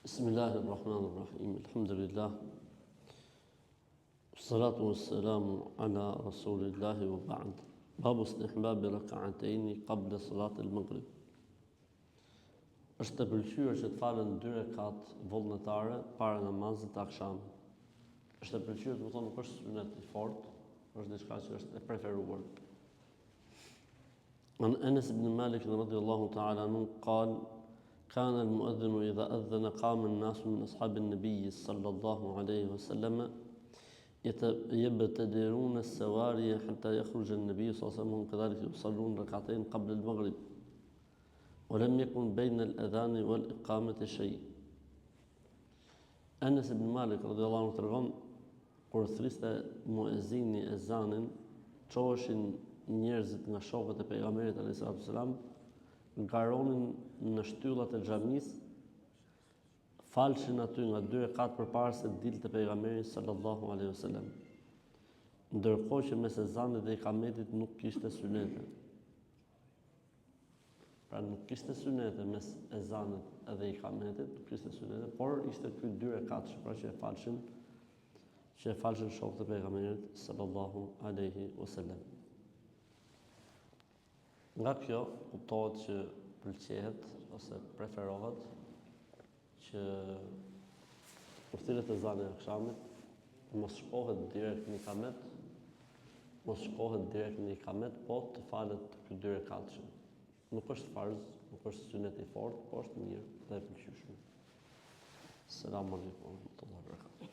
Bismillahirrahmanirrahim. Alhamdulillah. Salatu wassalamu ala rasulillahi wa ba'd. Babu istihbab rak'atayn qabla salat al-maghrib. Është e pëlqyer që të falen 2 rekat vullnetare para namazit të akşamit. Është e pëlqyer, do të thonë, nuk është sunet i fortë, është diçka që është e preferuar. An Anas ibn Malik radhiyallahu ta'ala anhu qala كان المؤذن إذا أذن قام الناس من أصحاب النبي صلى الله عليه وسلم يبتدرون السواري حتى يخرج النبي صلى الله عليه وسلم كذلك يصلون ركعتين قبل المغرب ولم يكن بين الأذان والإقامة شيء. Anas ibn Malik radhiyallahu anhu tregon kur thriste muezini ezanin, çoheshin njerëzit nga shokët e pejgamberit alayhis salam, garonin në shtyllat e xhamisë, falshin aty nga 2 rekat përpara se dilte pejgamberi sallallahu alaihi wasallam. Ndërkohë që mes ezanit dhe ikametit nuk kishte synete. Pra nuk kishte synete mes ezanit dhe ikametit, nuk kishte synete, por ishte ky 2 rekat që e falshin shokët e pejgamberit sallallahu alaihi wasallam. Nga kjo kuptohet që pëlqehet ose preferohet që kur thirret ezani i akşamit mos shkohet direkt në ikamet, po të falet ky 2 rekat. Nuk është farz, nuk është sunet i fortë, po është mirë dhe e pëlqyeshme. Selamun alejkum wa rahmatullahi wa barakatuh.